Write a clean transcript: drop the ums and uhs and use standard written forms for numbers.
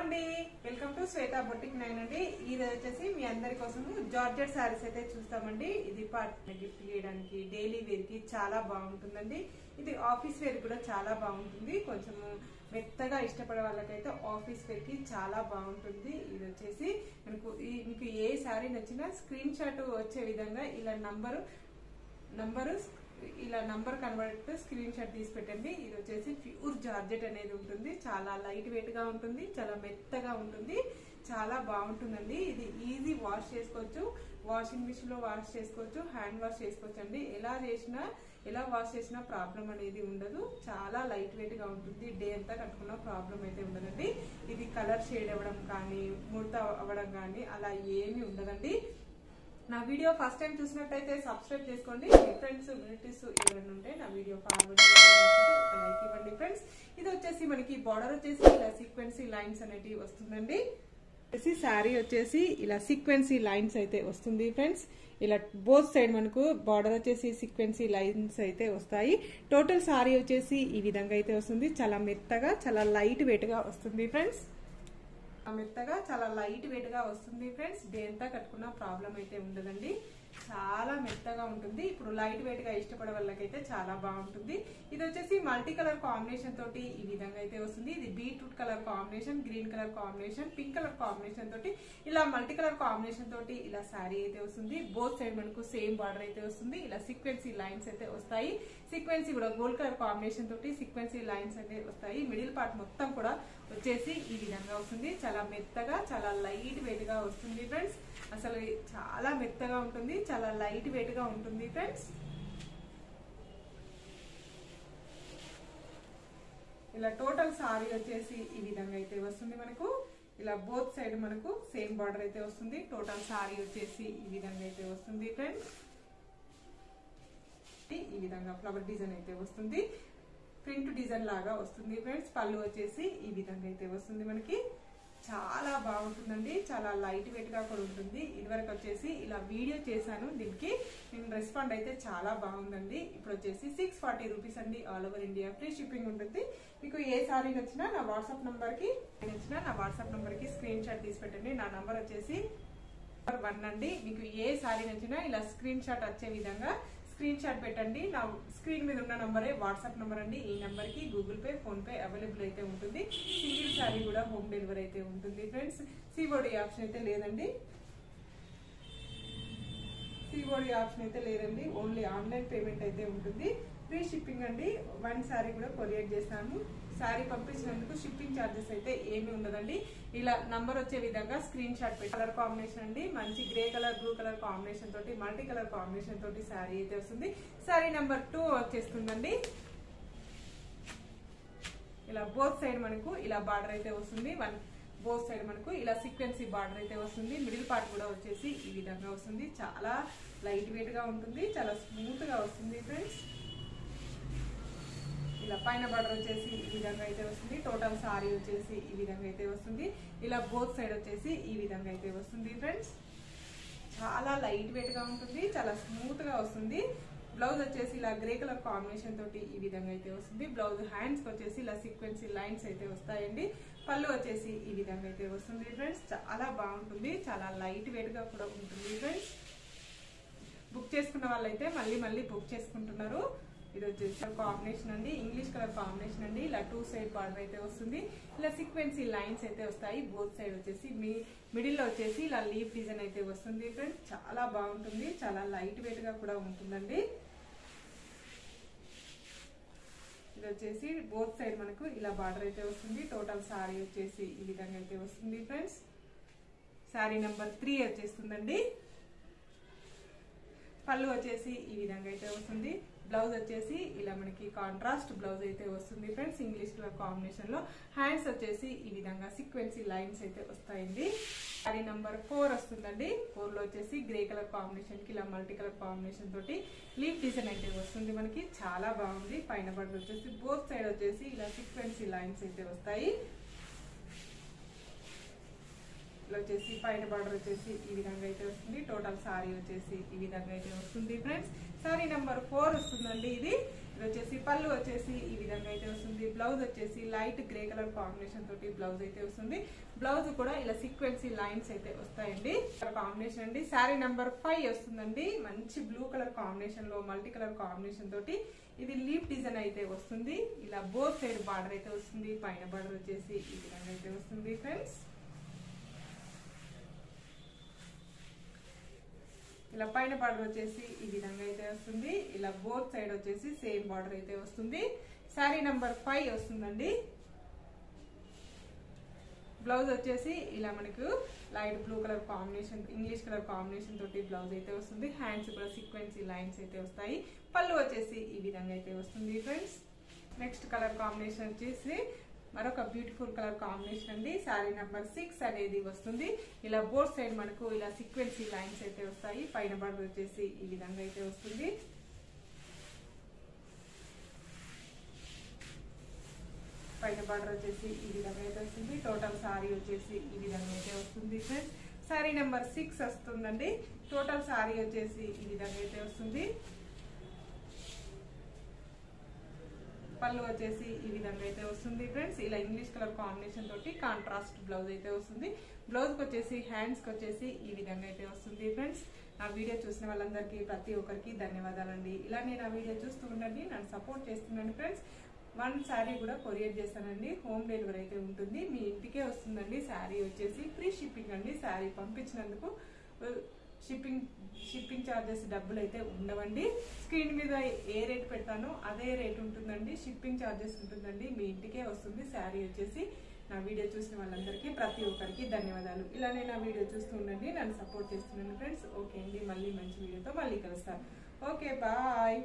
అండి welcome to Shweta boutique 9 అండి. ఈ రోజు వచ్చేసి మీ అందరి కోసం జార్జెట్ సారీస్ అయితే చూస్తామండి. ఇది పార్టీ గిఫ్ట్ చేయడానికి డైలీ వేర్ కి చాలా బాగుంటుందండి. ఇది ఆఫీస్ వేర్ కూడా చాలా బాగుంటుంది. కొంచెం మెత్తగా ఇష్టపడే వాళ్ళకైతే ఆఫీస్ వేర్ కి చాలా బాగుంటుంది. ఇది వచ్చేసి మీకు ఏ సారీ నచ్చినా స్క్రీన్ షాట్ వచ్చే విధంగా ఇలా నంబర్ కన్వర్ట్ స్క్రీన్ షాట్ తీసి పెట్టండి. ఇది వచ్చేసి ప్యూర్ జార్జెట్ అనేది ఉంటుంది. చాలా లైట్ వెయిట్ గా ఉంటుంది, చాలా మెత్తగా ఉంటుంది, చాలా బాగుంటుందండి. ఇది ఈజీ వాష్ చేసుకోవచ్చు, వాషింగ్ మిషన్ లో వాష్ చేసుకోవచ్చు, హ్యాండ్ వాష్ చేసుకోవచ్చు అండి. ఎలా వాష్ చేసినా ప్రాబ్లం అనేది ఉండదు. చాలా లైట్ వెయిట్ గా ఉంటుంది. డే అంతా కట్టుకున్న ప్రాబ్లం అయితే ఉండదండి. ఇది కలర్ షేడ్ అవ్వడం కానీ ముడత అవ్వడం కానీ అలా ఏమీ ఉండదండి. నా వీడియో ఫస్ట్ టైం చూసినట్టయితే సబ్స్క్రైబ్ చేసుకోండి. మీ ఫ్రెండ్స్ రిలేటివ్స్ ఎవరైనా ఉంటే నా వీడియో ఫార్వర్డ్ ఒక లైక్ ఇవ్వండి ఫ్రెండ్స్. ఇది వచ్చేసి మనకి బార్డర్ వచ్చేసి ఇలా సీక్వెన్సీ లైన్స్ అనేటివి వస్తుందండి. శారీ వచ్చేసి ఇలా సీక్వెన్సీ లైన్స్ అయితే వస్తుంది ఫ్రెండ్స్. ఇలా బోత్ సైడ్ మనకు బార్డర్ వచ్చేసి సీక్వెన్సీ లైన్స్ అయితే వస్తాయి. టోటల్ సారీ వచ్చేసి ఈ విధంగా అయితే వస్తుంది. చాలా మెత్తగా, చాలా లైట్ వెయిట్ గా వస్తుంది ఫ్రెండ్స్. మెత్తగా చాలా లైట్ వెయిట్ గా వస్తుంది ఫ్రెండ్స్. డే అంతా కట్టుకున్న ప్రాబ్లం అయితే ఉండదండి. చాలా మెత్తగా ఉంటుంది. ఇప్పుడు లైట్ వెయిట్ గా ఇష్టపడే వాళ్ళకైతే చాలా బాగుంటుంది. ఇది వచ్చేసి మల్టీ కలర్ కాంబినేషన్ తోటి ఈ విధంగా అయితే వస్తుంది. ఇది beetroot colour combination, green colour combination, pink colour combination తోటి ఇలా మల్టీ కలర్ కాంబినేషన్ తోటి ఇలా శారీ అయితే వస్తుంది. బోత్ సైడ్ మనకు సేమ్ బార్డర్ అయితే వస్తుంది. ఇలా సీక్వెన్సీ లైన్స్ అయితే వస్తాయి. సీక్వెన్సీ కూడా గోల్డ్ కలర్ కాంబినేషన్ తోటి సీక్వెన్సీ లైన్స్ అయితే వస్తాయి. మిడిల్ పార్ట్ మొత్తం కూడా వచ్చేసి ఈ విధంగా వస్తుంది. చాలా మెత్తగా, చాలా లైట్ వెయిట్ గా వస్తుంది ఫ్రెండ్స్. అసలు చాలా మెత్తగా ఉంటుంది, చాలా లైట్ వెయిట్ గా ఉంటుంది ఫ్రెండ్స్. ఇలా టోటల్ సారీ వచ్చేసి ఈ విధంగా అయితే వస్తుంది. మనకు ఇలా బోత్ సైడ్ మనకు సేమ్ బార్డర్ అయితే వస్తుంది. టోటల్ సారీ వచ్చేసి ఈ విధంగా అయితే వస్తుంది ఫ్రెండ్స్. ఈ విధంగా ఫ్లవర్ డిజైన్ అయితే వస్తుంది. ప్రింట్ డిజైన్ లాగా వస్తుంది ఫ్రెండ్స్. పళ్ళు వచ్చేసి ఈ విధంగా అయితే వస్తుంది. మనకి చాలా బాగుంటుందండి. చాలా లైట్ వెయిట్ గా కూడా ఉంటుంది. ఇదివరకు వచ్చేసి ఇలా వీడియో చేశాను. దీనికి నేను రెస్పాండ్ అయితే చాలా బాగుందండి. ఇప్పుడు వచ్చేసి 640 రూపీస్ అండి. All over India free shipping ఉంటుంది. మీకు ఏ సారీ నచ్చినా నా వాట్సాప్ నంబర్ కి స్క్రీన్ షాట్ తీసి పెట్టండి. నా నంబర్ వచ్చేసి 1 అండి. మీకు ఏ సారీ నచ్చినా ఇలా స్క్రీన్ షాట్ వచ్చే విధంగా స్క్రీన్ షాట్ పెట్టండి. నా స్క్రీన్ మీద ఉన్న నంబరే వాట్సాప్ నంబర్ అండి. ఈ నంబర్ కి Google pay, phone pay available అయితే ఉంటుంది. సింగిల్ సారీ కూడా హోమ్ డెలివరీ అయితే ఉంటుంది ఫ్రెండ్స్. సిఓడి ఆప్షన్ అయితే లేదండి. ఓన్లీ ఆన్లైన్ పేమెంట్ అయితే ఉంటుంది. ఫ్రీ షిప్పింగ్ అండి. 1 సారీ కూడా కొరియర్ చేస్తాను. సారీ పంపించినందుకు షిప్పింగ్ ఛార్జెస్ అయితే ఏమి ఉండదండి. ఇలా నంబర్ వచ్చే విధంగా స్క్రీన్ షాట్ పెట్టి కలర్ కాంబినేషన్ అండి. మంచి grey colour, blue colour combination తోటి మల్టీ కలర్ కాంబినేషన్ తోటి సారీ అయితే వస్తుంది. సారీ నెంబర్ 2 వచ్చేస్తుందండి. ఇలా బోత్ సైడ్ మనకు ఇలా బార్డర్ అయితే వస్తుంది. బోత్ సైడ్ మనకు ఇలా సీక్వెన్సీ బార్డర్ అయితే వస్తుంది. మిడిల్ పార్ట్ కూడా వచ్చేసి ఈ విధంగా వస్తుంది. చాలా లైట్ వెయిట్ గా ఉంటుంది, చాలా స్మూత్ గా వస్తుంది ఫ్రెండ్స్. ఇలా పైన బార్డర్ వచ్చేసి ఈ విధంగా అయితే వస్తుంది. టోటల్ సారీ వచ్చేసి ఈ విధంగా అయితే వస్తుంది. ఇలా బోత్ సైడ్ వచ్చేసి ఈ విధంగా అయితే వస్తుంది ఫ్రెండ్స్. చాలా లైట్ వెయిట్ గా ఉంటుంది, చాలా స్మూత్ గా వస్తుంది. బ్లౌజ్ వచ్చేసి ఇలా గ్రే కలర్ కాంబినేషన్ తోటి ఈ విధంగా అయితే వస్తుంది. బ్లౌజ్ హ్యాండ్స్ వచ్చేసి ఇలా సీక్వెన్సీ లైన్స్ అయితే వస్తాయండి. పళ్ళు వచ్చేసి ఈ విధంగా అయితే వస్తుంది ఫ్రెండ్స్. చాలా బాగుంటుంది, చాలా లైట్ వెయిట్ గా కూడా ఉంటుంది ఫ్రెండ్స్. బుక్ చేసుకున్న వాళ్ళైతే మళ్ళీ బుక్ చేసుకుంటున్నారు. ఇది వచ్చేసి కాంబినేషన్ అండి, ఇంగ్లీష్ కలర్ కాంబినేషన్ అండి. ఇలా 2 సైడ్ బార్డర్ అయితే వస్తుంది. ఇలా సీక్వెన్సీ లైన్స్ అయితే వస్తాయి. బోత్ సైడ్ వచ్చేసి మిడిల్ లో వచ్చేసి ఇలా లీఫ్ డిజైన్ అయితే వస్తుంది ఫ్రెండ్స్. చాలా బాగుంటుంది, చాలా లైట్ వెయిట్ గా కూడా ఉంటుందండి. ఇది వచ్చేసి బోత్ సైడ్ మనకు ఇలా బార్డర్ అయితే వస్తుంది. టోటల్ సారీ వచ్చేసి ఈ విధంగా అయితే వస్తుంది ఫ్రెండ్స్. సారీ నెంబర్ 3 వచ్చేస్తుందండి. పళ్ళు వచ్చేసి ఈ విధంగా అయితే వస్తుంది. బ్లౌజ్ వచ్చేసి ఇలా మనకి కాంట్రాస్ట్ బ్లౌజ్ అయితే వస్తుంది ఫ్రెండ్స్. ఇంగ్లీష్ కలర్ కాంబినేషన్ లో హ్యాండ్స్ వచ్చేసి ఈ విధంగా సీక్వెన్సీ లైన్స్ అయితే వస్తాయండి. సారీ నంబర్ 4 వస్తుందండి. 4 లో వచ్చేసి గ్రే కలర్ కాంబినేషన్ కి ఇలా మల్టీ కలర్ కాంబినేషన్ తోటి లీఫ్ డిజైన్ అయితే వస్తుంది. మనకి చాలా బాగుంది. పైన బార్డర్ వచ్చేసి బోత్ సైడ్ వచ్చేసి ఇలా సీక్వెన్సీ లైన్స్ అయితే వస్తాయి. ఇలా వచ్చేసి పైన బార్డర్ వచ్చేసి ఈ విధంగా అయితే వస్తుంది. టోటల్ సారీ వచ్చేసి ఈ విధంగా అయితే వస్తుంది ఫ్రెండ్స్. సారీ నెంబర్ 4 వస్తుందండి. ఇది ఇది వచ్చేసి పళ్ళు వచ్చేసి ఈ విధంగా అయితే వస్తుంది. బ్లౌజ్ వచ్చేసి లైట్ గ్రే కలర్ కాంబినేషన్ తోటి బ్లౌజ్ అయితే వస్తుంది. బ్లౌజ్ కూడా ఇలా సీక్వెన్సీ లైన్స్ అయితే వస్తాయండి. కాంబినేషన్ అండి శారీ నెంబర్ 5 వస్తుందండి. మంచి బ్లూ కలర్ కాంబినేషన్ లో మల్టీ కలర్ కాంబినేషన్ తోటి ఇది లీఫ్ డిజైన్ అయితే వస్తుంది. ఇలా బోత్ సైడ్ బార్డర్ అయితే వస్తుంది. పైన బార్డర్ వచ్చేసి ఈ విధంగా అయితే వస్తుంది ఫ్రెండ్స్. ఇలా పైన బార్డర్ వచ్చేసి ఈ విధంగా అయితే వస్తుంది. ఇలా బోత్ సైడ్ వచ్చేసి సేమ్ బార్డర్ అయితే వస్తుంది. శారీ నంబర్ 5 వస్తుందండి. బ్లౌజ్ వచ్చేసి ఇలా మనకు light blue colour combination English colour combination తోటి బ్లౌజ్ అయితే వస్తుంది. హ్యాండ్స్ కూడా సీక్వెన్సీ లైన్స్ అయితే వస్తాయి. పళ్ళు వచ్చేసి ఈ విధంగా అయితే వస్తుంది ఫ్రెండ్స్. నెక్స్ట్ కలర్ కాంబినేషన్ వచ్చేసి మరొక బ్యూటిఫుల్ కలర్ కాంబినేషన్ అండి. శారీ నెంబర్ 6 అనేది వస్తుంది. ఇలా బోత్ సైడ్ మనకు ఇలా సీక్వెన్సీ లైన్స్ అయితే వస్తాయి. పైన బార్డర్ వచ్చేసి ఈ విధంగా అయితే వస్తుంది. పైన బార్డర్ వచ్చేసి ఈ విధంగా అయితే వస్తుంది. టోటల్ సారీ వచ్చేసి ఈ విధంగా అయితే వస్తుంది ఫ్రెండ్స్. సారీ నెంబర్ 6 వస్తుందండి. టోటల్ సారీ వచ్చేసి ఈ విధంగా అయితే వస్తుంది. పళ్ళు వచ్చేసి ఈ విధంగా అయితే వస్తుంది ఫ్రెండ్స్. ఇలా ఇంగ్లీష్ కలర్ కాంబినేషన్ తోటి కాంట్రాస్ట్ బ్లౌజ్ అయితే వస్తుంది. బ్లౌజ్ కి వచ్చేసి హ్యాండ్స్ కి వచ్చేసి ఈ విధంగా అయితే వస్తుంది ఫ్రెండ్స్. నా వీడియో చూసిన వాళ్ళందరికీ ప్రతి ఒక్కరికి ధన్యవాదాలండి. ఇలానే నా వీడియో చూస్తూ ఉండండి, నన్ను సపోర్ట్ చేస్తుండండి ఫ్రెండ్స్. 1 శారీ కూడా కొరియర్ చేస్తానండి. హోమ్ డెలివరీ అయితే ఉంటుంది. మీ ఇంటికే వస్తుందండి. శారీ వచ్చేసి ఫ్రీ షిప్పింగ్ అండి. శారీ పంపించినందుకు షిప్పింగ్ ఛార్జెస్ డబ్బులు అయితే ఉండవండి. స్క్రీన్ మీద ఏ రేట్ పెడతానో అదే రేట్ ఉంటుందండి. షిప్పింగ్ ఛార్జెస్ ఉంటుందండి. మీ ఇంటికే వస్తుంది శారీ వచ్చేసి. నా వీడియో చూసిన వాళ్ళందరికీ ప్రతి ఒక్కరికి ధన్యవాదాలు. ఇలానే నా వీడియో చూస్తూ ఉండండి, నన్ను సపోర్ట్ చేస్తున్నాను ఫ్రెండ్స్. ఓకే అండి, మళ్ళీ మంచి వీడియోతో మళ్ళీ కలుస్తాను. Okay, bye.